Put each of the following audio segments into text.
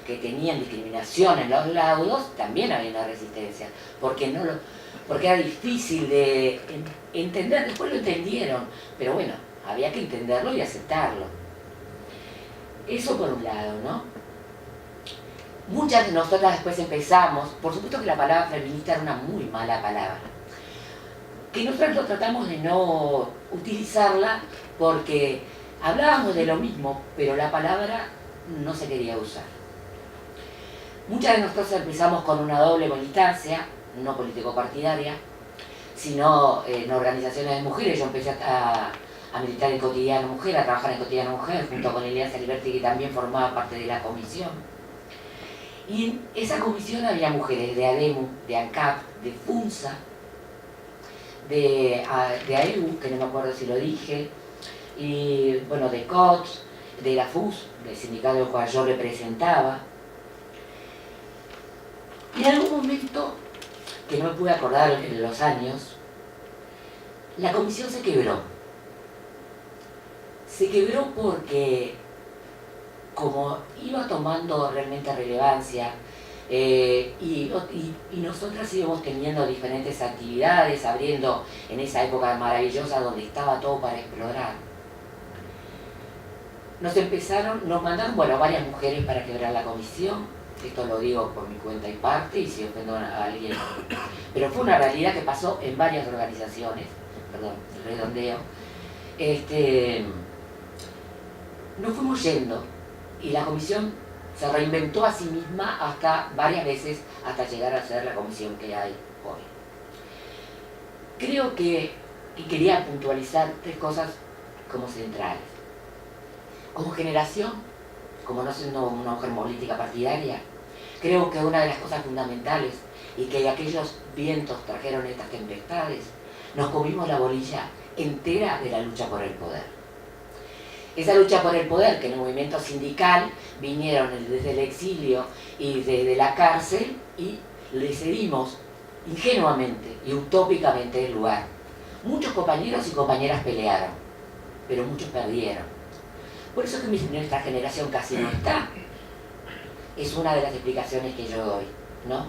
que tenían discriminación en los laudos, también había una resistencia, porque era difícil de entender. Después lo entendieron, pero bueno, había que entenderlo y aceptarlo. Eso por un lado, ¿no? Muchas de nosotras después empezamos, por supuesto que la palabra feminista era una muy mala palabra, que nosotros tratamos de no utilizarla porque hablábamos de lo mismo, pero la palabra no se quería usar. Muchas de nosotros empezamos con una doble militancia, no político-partidaria, sino en organizaciones de mujeres. Yo empecé a militar en Cotidiano Mujer, a trabajar en Cotidiano Mujer, junto con Eliana Saliberti, que también formaba parte de la comisión. Y en esa comisión había mujeres de ADEMU, de ANCAP, de FUNSA, de AEU, que no me acuerdo si lo dije, y bueno, de COTS, de la FUS, del sindicato al cual yo representaba. Y en algún momento, que no me pude acordar en los años, la comisión se quebró. Se quebró porque, como iba tomando realmente relevancia, y nosotras íbamos teniendo diferentes actividades, abriendo en esa época maravillosa donde estaba todo para explorar. Nos mandaron, bueno, varias mujeres para quebrar la comisión. Esto lo digo por mi cuenta y parte, y si ofendo a alguien. Pero fue una realidad que pasó en varias organizaciones, perdón, redondeo. Nos fuimos yendo, y la comisión se reinventó a sí misma hasta varias veces, hasta llegar a ser la comisión que hay hoy. Creo que, y quería puntualizar 3 cosas como centrales. Como generación, como no siendo una mujer política partidaria, creo que una de las cosas fundamentales, y que aquellos vientos trajeron estas tempestades, nos comimos la bolilla entera de la lucha por el poder. Esa lucha por el poder, que en el movimiento sindical vinieron desde el exilio y desde la cárcel, y le cedimos ingenuamente y utópicamente el lugar. Muchos compañeros y compañeras pelearon, pero muchos perdieron. Por eso es que nuestra generación casi no está. Es una de las explicaciones que yo doy, ¿no?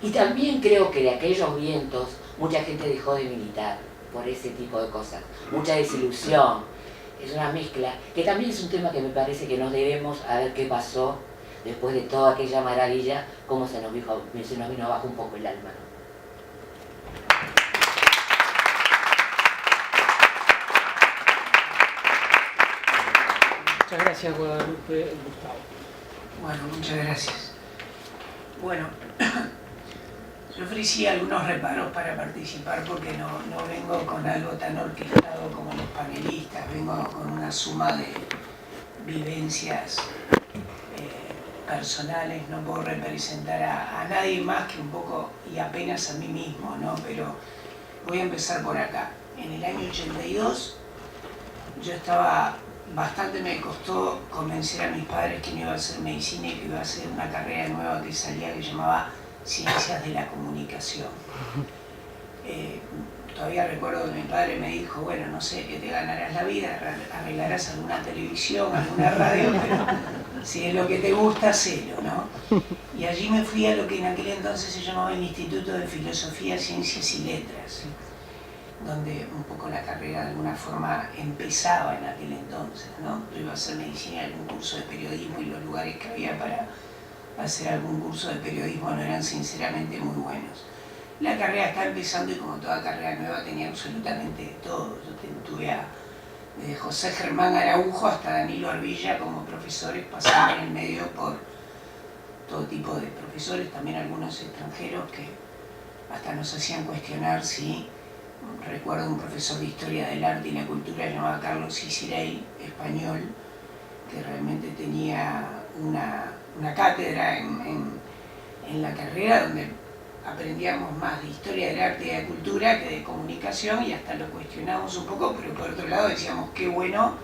Y también creo que de aquellos vientos mucha gente dejó de militar por ese tipo de cosas. Mucha desilusión. Es una mezcla, que también es un tema que me parece que nos debemos a ver qué pasó después de toda aquella maravilla, cómo se nos vino abajo un poco el alma, ¿no? Muchas gracias, Guadalupe. Gustavo. Bueno, muchas gracias. Bueno, yo ofrecí algunos reparos para participar porque no vengo con algo tan orquestado como los panelistas, vengo con una suma de vivencias personales, no puedo representar a nadie más que un poco y apenas a mí mismo, ¿no? Pero voy a empezar por acá. En el año 82 yo estaba... Bastante me costó convencer a mis padres que no iba a hacer medicina y que iba a hacer una carrera nueva que salía que llamaba Ciencias de la Comunicación. Todavía recuerdo que mi padre me dijo, bueno, no sé, que te ganarás la vida, arreglarás alguna televisión, alguna radio, pero si es lo que te gusta, hacelo, ¿no? Y allí me fui a lo que en aquel entonces se llamaba el Instituto de Filosofía, Ciencias y Letras, donde un poco la carrera de alguna forma empezaba en aquel entonces, ¿no? Yo iba a hacer medicina, algún curso de periodismo, y los lugares que había para hacer algún curso de periodismo no eran sinceramente muy buenos. La carrera estaba empezando y como toda carrera nueva tenía absolutamente todo. Yo tuve desde José Germán Araujo hasta Danilo Arbilla como profesores, pasando en el medio por todo tipo de profesores, también algunos extranjeros que hasta nos hacían cuestionar si... Recuerdo un profesor de Historia del Arte y la Cultura llamado Carlos Cicirey, español, que realmente tenía una cátedra en la carrera donde aprendíamos más de Historia del Arte y de la Cultura que de comunicación, y hasta lo cuestionábamos un poco, pero por otro lado decíamos qué bueno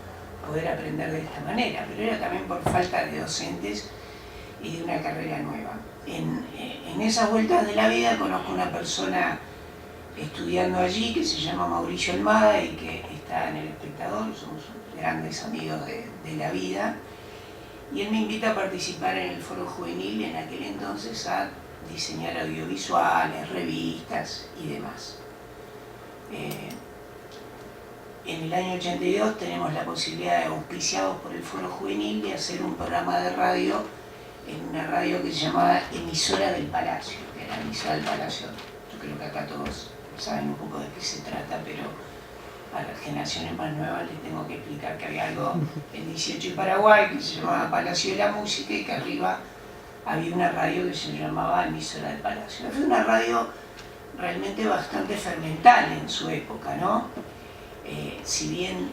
poder aprender de esta manera, pero era también por falta de docentes y de una carrera nueva. En esas vueltas de la vida conozco una persona estudiando allí que se llama Mauricio Almada y que está en El Espectador, somos grandes amigos de la vida, y él me invita a participar en el Foro Juvenil en aquel entonces a diseñar audiovisuales, revistas y demás. En el año 82 tenemos la posibilidad, de, auspiciados por el Foro Juvenil, de hacer un programa de radio en una radio que se llamaba Emisora del Palacio, que era Emisora del Palacio. Yo creo que acá todos saben un poco de qué se trata, pero a las generaciones más nuevas les tengo que explicar que había algo en 18 y Paraguay que se llamaba Palacio de la Música y que arriba había una radio que se llamaba Emisora del Palacio. Fue una radio realmente bastante fermental en su época, ¿no? Si bien,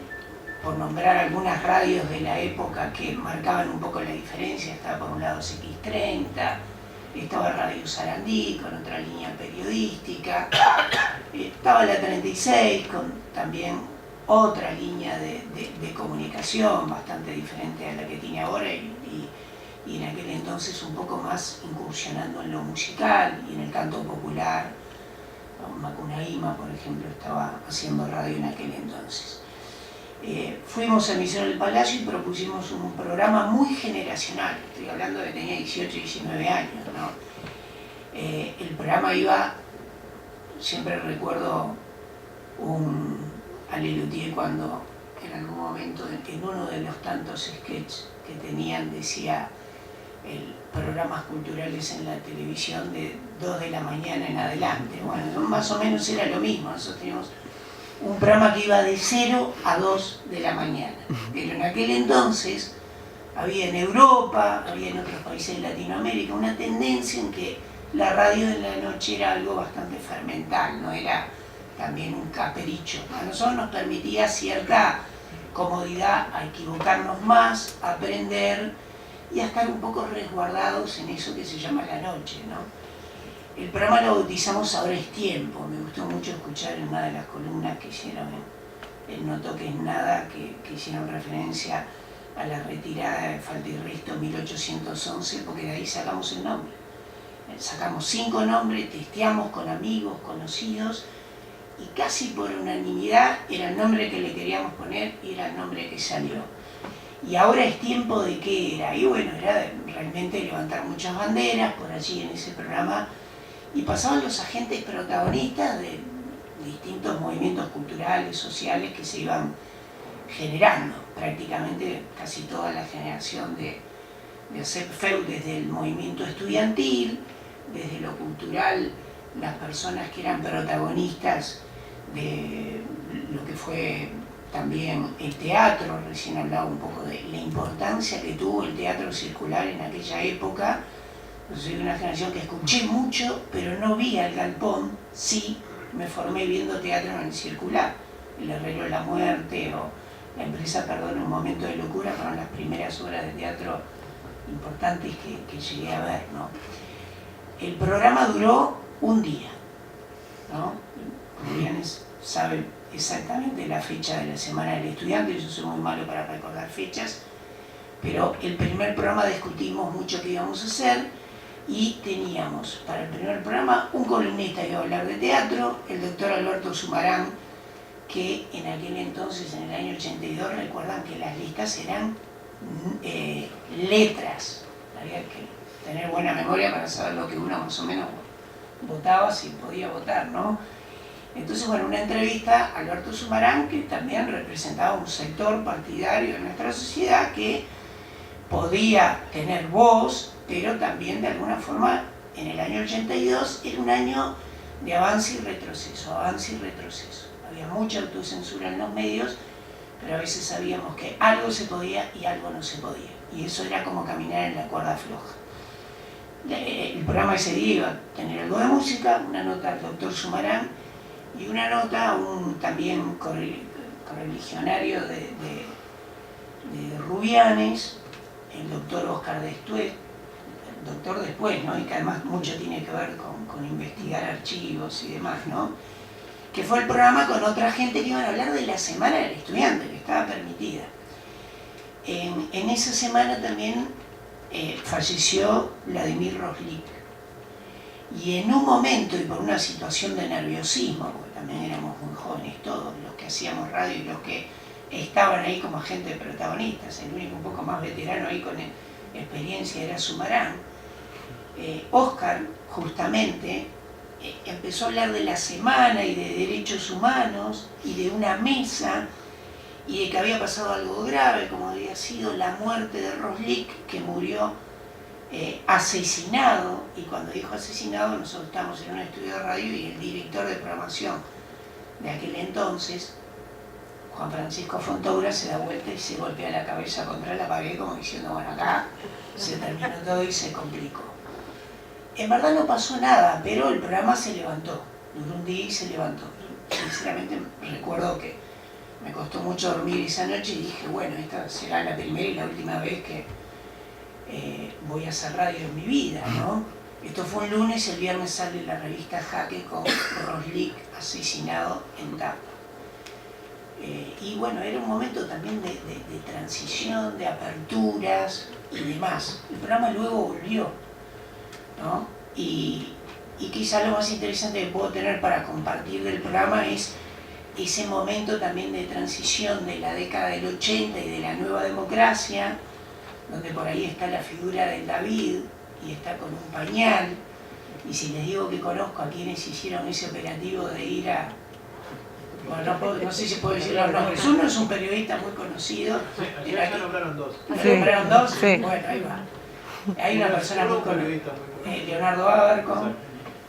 por nombrar algunas radios de la época que marcaban un poco la diferencia, estaba por un lado CX30, estaba Radio Sarandí con otra línea periodística, estaba la 36 con también otra línea de comunicación bastante diferente a la que tiene ahora y en aquel entonces un poco más incursionando en lo musical y en el canto popular. Macunaíma, por ejemplo, estaba haciendo radio en aquel entonces. Fuimos a Emisora del Palacio y propusimos un programa muy generacional. Estoy hablando de que tenía 18 y 19 años, ¿no? El programa iba, siempre recuerdo a Lelutier cuando en algún momento, en uno de los tantos sketches que tenían, decía programas culturales en la televisión de 2 de la mañana en adelante. Bueno, más o menos era lo mismo. Nosotros teníamos un programa que iba de 0 a 2 de la mañana. Pero en aquel entonces había en Europa, había en otros países de Latinoamérica, una tendencia en que la radio en la noche era algo bastante fermental, no era también un capricho. A nosotros nos permitía cierta comodidad a equivocarnos más, a aprender y a estar un poco resguardados en eso que se llama la noche, ¿no? El programa lo bautizamos Ahora es Tiempo. Me gustó mucho escuchar en una de las columnas que hicieron en No Toques Nada, que hicieron referencia a la retirada de Falta y Resto 1811, porque de ahí sacamos el nombre. Sacamos 5 nombres, testeamos con amigos, conocidos, y casi por unanimidad era el nombre que le queríamos poner y era el nombre que salió. Y Ahora es Tiempo, ¿de qué era? Y bueno, era de realmente levantar muchas banderas por allí en ese programa, y pasaban los agentes protagonistas de distintos movimientos culturales, sociales que se iban generando. Prácticamente casi toda la generación de ASEPFEU, desde el movimiento estudiantil, desde lo cultural, las personas que eran protagonistas de lo que fue también el teatro. Recién hablaba un poco de la importancia que tuvo el teatro circular en aquella época. Yo soy de una generación que escuché mucho, pero no vi al galpón. Sí, me formé viendo teatro en el circular. El Herrero de la Muerte o La Empresa Perdón, Un Momento de Locura fueron las primeras obras de teatro importantes que llegué a ver, ¿no? El programa duró un día, ¿no? Como bien saben exactamente la fecha de la Semana del Estudiante, yo soy muy malo para recordar fechas, pero el primer programa discutimos mucho qué íbamos a hacer y teníamos para el primer programa un columnista que iba a hablar de teatro, el doctor Alberto Sumarán, que en aquel entonces, en el año 82, recuerdan que las listas eran letras. Había que tener buena memoria para saber lo que uno más o menos votaba, si podía votar, ¿no? Entonces, bueno, una entrevista a Alberto Sumarán, que también representaba un sector partidario de nuestra sociedad que podía tener voz, pero también de alguna forma en el año 82 era un año de avance y retroceso, avance y retroceso. Había mucha autocensura en los medios, pero a veces sabíamos que algo se podía y algo no se podía. Y eso era como caminar en la cuerda floja. El programa ese día iba a tener algo de música, una nota al doctor Sumarán y una nota a un también correligionario de Rubianes, el doctor Oscar Destué, el doctor después, ¿no? Y que además mucho tiene que ver con investigar archivos y demás, ¿no? Que fue el programa con otra gente que iban a hablar de la Semana del Estudiante, que estaba permitida. En esa semana también falleció Vladimir Roslik. Y en un momento, y por una situación de nerviosismo, porque también éramos muy jóvenes todos, los que hacíamos radio y los que estaban ahí como agentes protagonistas. El único un poco más veterano ahí con experiencia era Sumarán. Oscar justamente empezó a hablar de la semana y de derechos humanos y de una mesa y de que había pasado algo grave, como había sido la muerte de Roslik, que murió asesinado. Y cuando dijo asesinado, nosotros estábamos en un estudio de radio y el director de programación de aquel entonces, Juan Francisco Fontoura, se da vuelta y se golpea la cabeza contra la pared como diciendo, bueno, acá se terminó todo y se complicó. En verdad no pasó nada, pero el programa se levantó, duró un día y se levantó. Sinceramente recuerdo que me costó mucho dormir esa noche y dije, bueno, esta será la primera y la última vez que voy a hacer radio en mi vida, ¿no? Esto fue un lunes, el viernes sale la revista Jaque con Roslik asesinado en tapa. Y bueno, era un momento también de transición, de aperturas y demás. El programa luego volvió, ¿no? Y quizá lo más interesante que puedo tener para compartir del programa es ese momento también de transición de la década del 80 y de la nueva democracia, donde por ahí está la figura del David y está con un pañal. Y si les digo que conozco a quienes hicieron ese operativo de ir a... Bueno, no sé si puedo decir los nombres. Uno es un periodista muy conocido. Sí, ya nombraron dos. ¿Nombraron dos? Sí. Bueno, ahí va. Hay una persona muy conocida. Leonardo Abarco,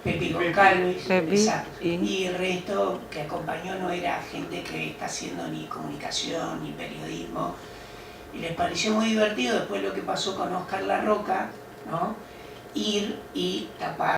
Pepi Goncalves, exacto. Y el resto que acompañó no era gente que está haciendo ni comunicación ni periodismo. Y les pareció muy divertido después lo que pasó con Oscar La Roca, ¿no? Ir y tapar